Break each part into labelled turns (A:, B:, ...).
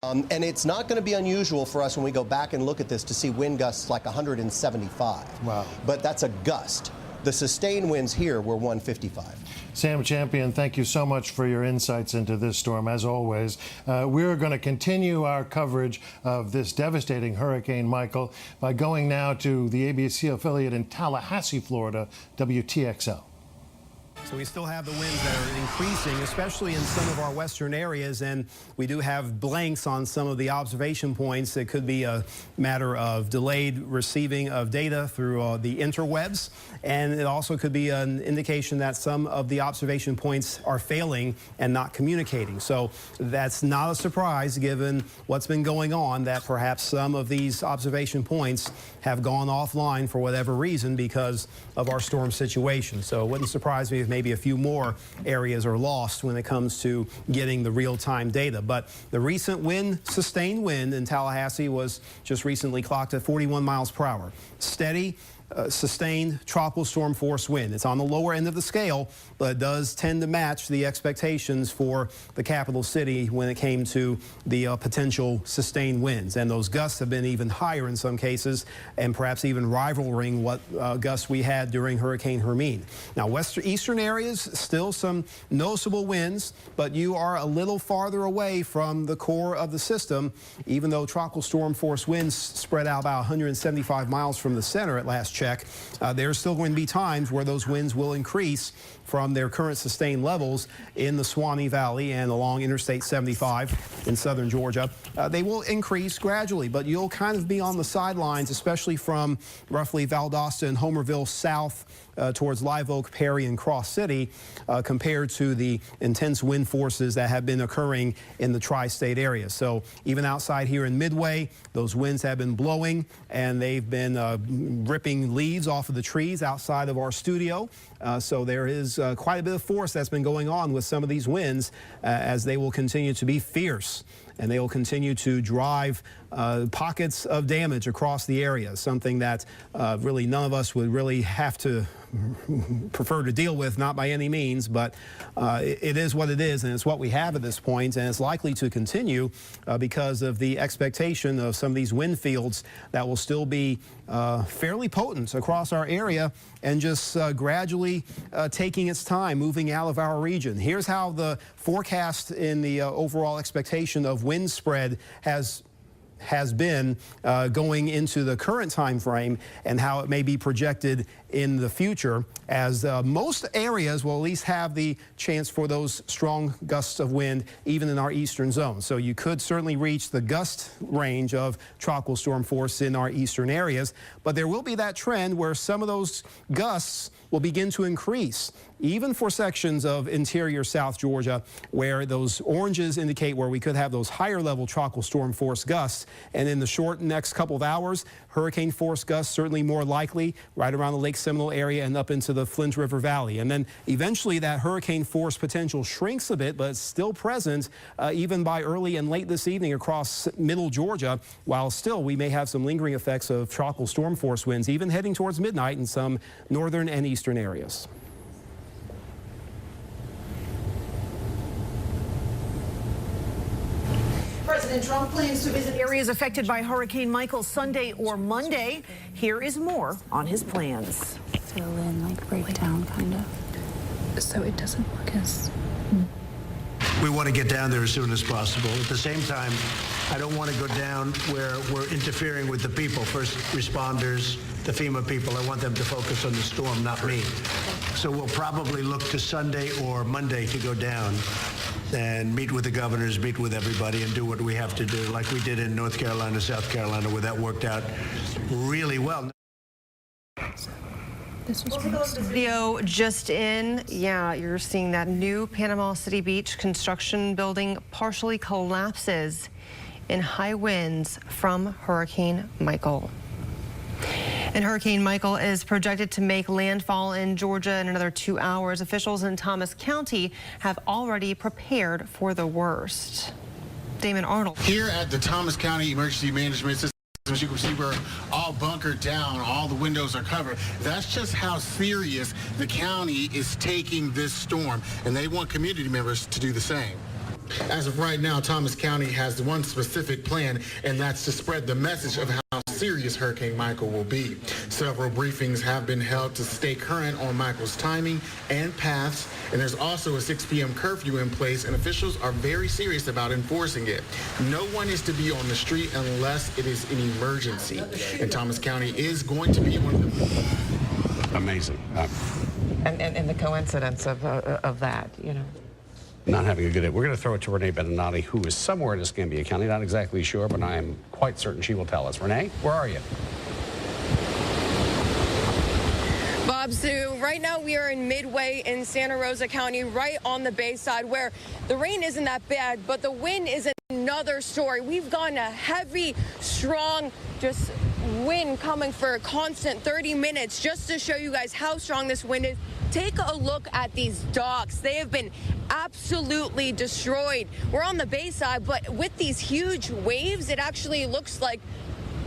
A: And it's not going to be unusual for us when we go back and look at this to see wind gusts like 175. Wow. But that's a gust. The sustained winds here were 155.
B: Sam Champion, thank you so much for your insights into this storm, as always. We're going to continue our coverage of this devastating Hurricane Michael by going now to the ABC affiliate in Tallahassee, Florida, WTXL.
C: So we still have the winds that are increasing, especially in some of our western areas, and we do have blanks on some of the observation points. It could be a matter of delayed receiving of data through the interwebs, and it also could be an indication that some of the observation points are failing and not communicating. So that's not a surprise given what's been going on, that perhaps some of these observation points have gone offline for whatever reason because of our storm situation. So it wouldn't surprise me if maybe a few more areas are lost when it comes to getting the real-time data. But the recent sustained wind in Tallahassee was just recently clocked at 41 miles per hour. Steady, sustained tropical storm force wind. It's on the lower end of the scale, but it does tend to match the expectations for the capital city when it came to the potential sustained winds. And those gusts have been even higher in some cases, and perhaps even rivaling what gusts we had during Hurricane Hermine. Now, eastern areas, still some noticeable winds, but you are a little farther away from the core of the system, even though tropical storm force winds spread out about 175 miles from the center at last check. There's still going to be times where those winds will increase from their current sustained levels in the Swanee Valley and along Interstate 75 in southern Georgia. They will increase gradually, but you'll kind of be on the sidelines, especially from roughly Valdosta and Homerville south towards Live Oak, Perry, and Cross City, compared to the intense wind forces that have been occurring in the tri-state area. So even outside here in Midway, those winds have been blowing, and they've been ripping leaves off of the trees outside of our studio. So there is quite a bit of force that's been going on with some of these winds as they will continue to be fierce, and they will continue to drive pockets of damage across the area, something that really none of us would really have to prefer to deal with, not by any means, but it is what it is, and it's what we have at this point, and it's likely to continue because of the expectation of some of these wind fields that will still be fairly potent across our area and just gradually taking its time moving out of our region. Here's how the forecast in the overall expectation of wind spread has been going into the current time frame and how it may be projected in the future, as most areas will at least have the chance for those strong gusts of wind even in our eastern zone. So you could certainly reach the gust range of tropical storm force in our eastern areas, but there will be that trend where some of those gusts will begin to increase, even for sections of interior South Georgia, where those oranges indicate where we could have those higher level tropical storm force gusts. And in the short next couple of hours, hurricane force gusts certainly more likely right around the Lake Seminole area and up into the Flint River Valley. And then eventually that hurricane force potential shrinks a bit, but it's still present even by early and late this evening across middle Georgia, while still we may have some lingering effects of tropical storm force winds even heading towards midnight in some northern and eastern areas.
D: President Trump plans to visit areas affected by Hurricane Michael Sunday or Monday. Here is more on his plans.
E: Fill in, like break down, kind of, so it doesn't look as...
F: We want to get down there as soon as possible. At the same time, I don't want to go down where we're interfering with the people, first responders, the FEMA people. I want them to focus on the storm, not me. So we'll probably look to Sunday or Monday to go down and meet with the governors, meet with everybody, and do what we have to do, like we did in North Carolina, South Carolina, where that worked out really well.
G: Video just in. Yeah, you're seeing that new Panama City Beach construction building partially collapses in high winds from Hurricane Michael. And Hurricane Michael is projected to make landfall in Georgia in another 2 hours. Officials in Thomas County have already prepared for the worst. Damon Arnold.
H: Here at the Thomas County Emergency Management System, as you can see, we're all bunkered down. All the windows are covered. That's just how serious the county is taking this storm, and they want community members to do the same. As of right now, Thomas County has one specific plan, and that's to spread the message of how serious Hurricane Michael will be. Several briefings have been held to stay current on Michael's timing and paths, and there's also a 6 p.m. curfew in place, and officials are very serious about enforcing it. No one is to be on the street unless it is an emergency, and Thomas County is going to be one of the...
I: Amazing.
J: And the coincidence of that, you know.
I: Not having a good day. We're going to throw it to Renee Beninati, who is somewhere in Escambia County. Not exactly sure, but I am quite certain she will tell us. Renee, where are you?
K: Bob, Sue, right now we are in Midway in Santa Rosa County, right on the Bayside, where the rain isn't that bad, but the wind is another story. We've gotten a heavy, strong, just wind coming for a constant 30 minutes. Just to show you guys how strong this wind is, take a look at these docks. They have been absolutely destroyed. We're on the Bayside, but with these huge waves, it actually looks like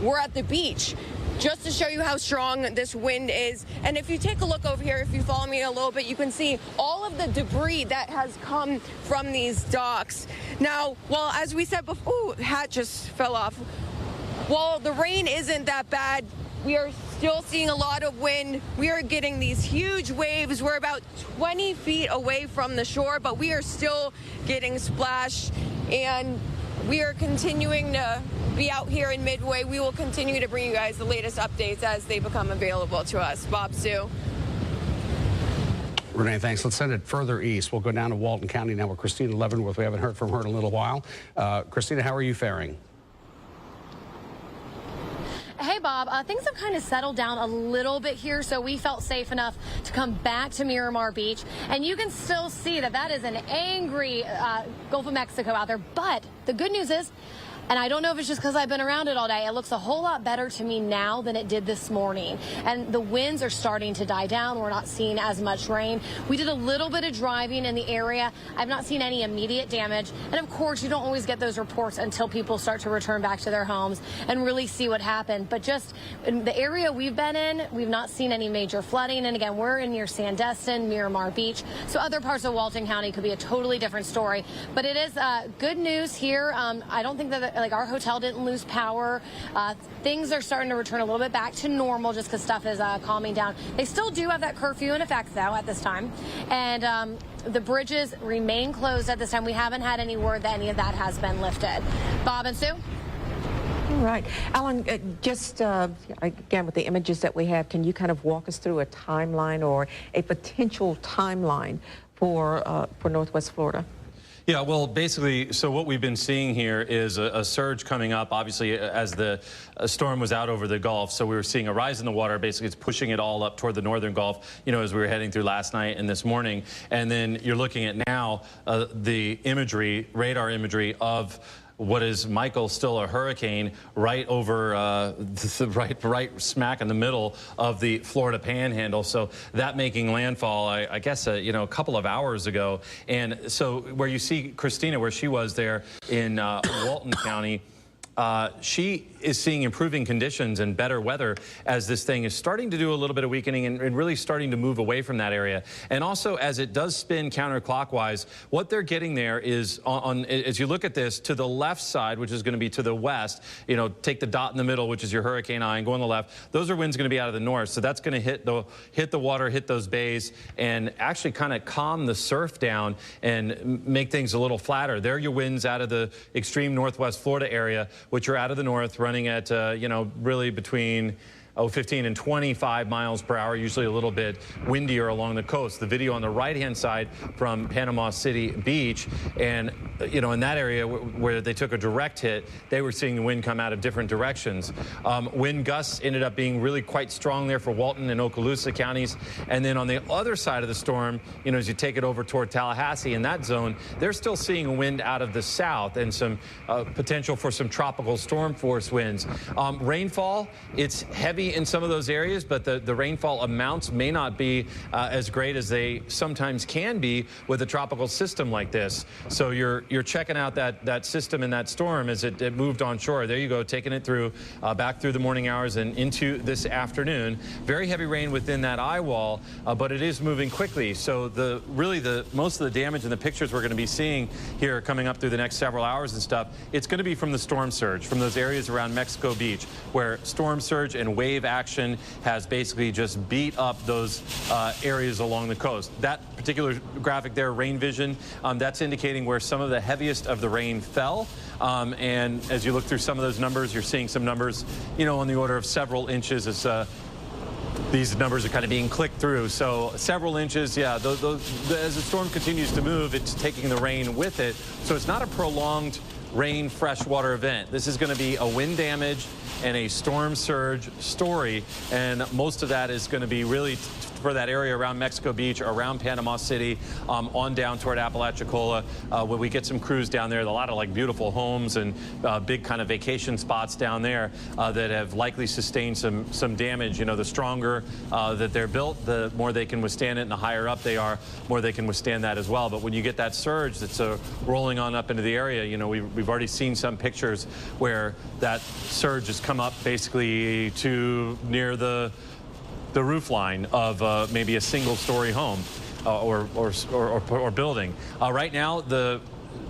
K: we're at the beach. Just to show you how strong this wind is. And if you take a look over here, if you follow me a little bit, you can see all of the debris that has come from these docks. Now, well, as we said before, ooh, hat just fell off. While the rain isn't that bad, we are still seeing a lot of wind. We are getting these huge waves. We're about 20 feet away from the shore, but we are still getting splashed. And we are continuing to be out here in Midway. We will continue to bring you guys the latest updates as they become available to us. Bob, Sue.
I: Renee, thanks. Let's send it further east. We'll go down to Walton County now with Christina Leavenworth. We haven't heard from her in a little while. Christina, how are you faring?
L: Hey, Bob, things have kind of settled down a little bit here, so we felt safe enough to come back to Miramar Beach. And you can still see that is an angry Gulf of Mexico out there. But the good news is, and I don't know if it's just because I've been around it all day, it looks a whole lot better to me now than it did this morning. And the winds are starting to die down. We're not seeing as much rain. We did a little bit of driving in the area. I've not seen any immediate damage. And of course, you don't always get those reports until people start to return back to their homes and really see what happened. But just in the area we've been in, we've not seen any major flooding. And again, we're in near Sandestin, Miramar Beach. So other parts of Walton County could be a totally different story. But it is good news here. I don't think that our hotel didn't lose power. Things are starting to return a little bit back to normal just because stuff is calming down. They still do have that curfew in effect, though, at this time. And the bridges remain closed at this time. We haven't had any word that any of that has been lifted. Bob and Sue?
J: All right. Alan, just again, with the images that we have, can you kind of walk us through a timeline or a potential timeline for Northwest Florida?
M: Yeah, well, basically, so what we've been seeing here is a surge coming up, obviously, as the storm was out over the Gulf. So we were seeing a rise in the water. Basically, it's pushing it all up toward the northern Gulf, you know, as we were heading through last night and this morning. And then you're looking at now the imagery, radar imagery of what is Michael, still a hurricane, right over right smack in the middle of the Florida Panhandle. So that making landfall, I guess, you know, a couple of hours ago. And so where you see Christina, where she was there in Walton County, she is seeing improving conditions and better weather as this thing is starting to do a little bit of weakening and really starting to move away from that area. And also, as it does spin counterclockwise, what they're getting there is, as you look at this, to the left side, which is going to be to the west, you know, take the dot in the middle, which is your hurricane eye, and go on the left. Those are winds going to be out of the north. So that's going to hit the water, hit those bays, and actually kind of calm the surf down and make things a little flatter. There are your winds out of the extreme northwest Florida area, which are out of the north, running at, you know, really between 15 and 25 miles per hour, usually a little bit windier along the coast. The video on the right-hand side from Panama City Beach, and, you know, in that area where they took a direct hit, they were seeing the wind come out of different directions. Wind gusts ended up being really quite strong there for Walton and Okaloosa counties. And then on the other side of the storm, you know, as you take it over toward Tallahassee in that zone, they're still seeing wind out of the south and some potential for some tropical storm force winds. Rainfall, it's heavy heavy in some of those areas, but the rainfall amounts may not be as great as they sometimes can be with a tropical system like this. So you're checking out that system and that storm as it moved on shore. There you go, taking it through back through the morning hours and into this afternoon. Very heavy rain within that eye wall, but it is moving quickly. So most of the damage and the pictures we're going to be seeing here coming up through the next several hours and stuff, it's going to be from the storm surge, from those areas around Mexico Beach, where storm surge and wave action has basically just beat up those areas along the coast. That particular graphic there, rain vision, that's indicating where some of the heaviest of the rain fell. And as you look through some of those numbers, you're seeing some numbers, on the order of several inches as these numbers are kind of being clicked through. So several inches, yeah, as the storm continues to move, it's taking the rain with it. So it's not a prolonged rain freshwater event. This is going to be a wind damage and a storm surge story, and most of that is going to be really for that area around Mexico Beach, around Panama City, on down toward Apalachicola, where we get some crews down there. A lot of like beautiful homes and big kind of vacation spots down there that have likely sustained some damage. The stronger that they're built, the more they can withstand it, and the higher up they are, more they can withstand that as well. But when you get that surge that's rolling on up into the area, we've already seen some pictures where that surge has come up basically to near the roof line of maybe a single-story home or building. Right now, the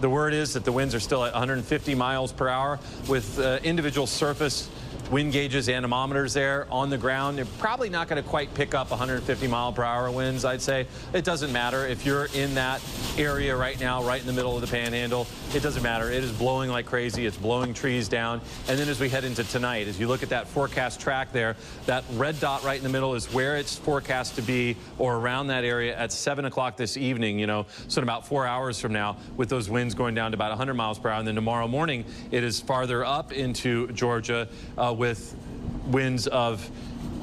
M: word is that the winds are still at 150 miles per hour with individual surface wind gauges, anemometers there on the ground. They're probably not going to quite pick up 150 mile per hour winds, I'd say. It doesn't matter if you're in that area right now, right in the middle of the panhandle. It doesn't matter. It is blowing like crazy. It's blowing trees down. And then as we head into tonight, as you look at that forecast track there, that red dot right in the middle is where it's forecast to be, or around that area at 7 o'clock this evening, so in about 4 hours from now, with those winds going down to about 100 miles per hour. And then tomorrow morning, it is farther up into Georgia with winds of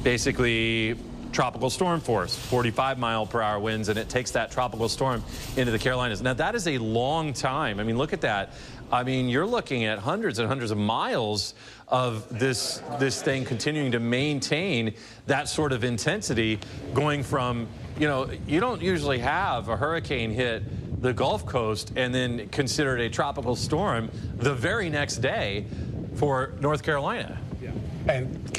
M: basically tropical storm force, 45 mile per hour winds, and it takes that tropical storm into the Carolinas. Now, that is a long time. I mean, look at that. I mean, you're looking at hundreds and hundreds of miles of this thing continuing to maintain that sort of intensity, going from, you don't usually have a hurricane hit the Gulf Coast and then consider it a tropical storm the very next day for North Carolina.
I: And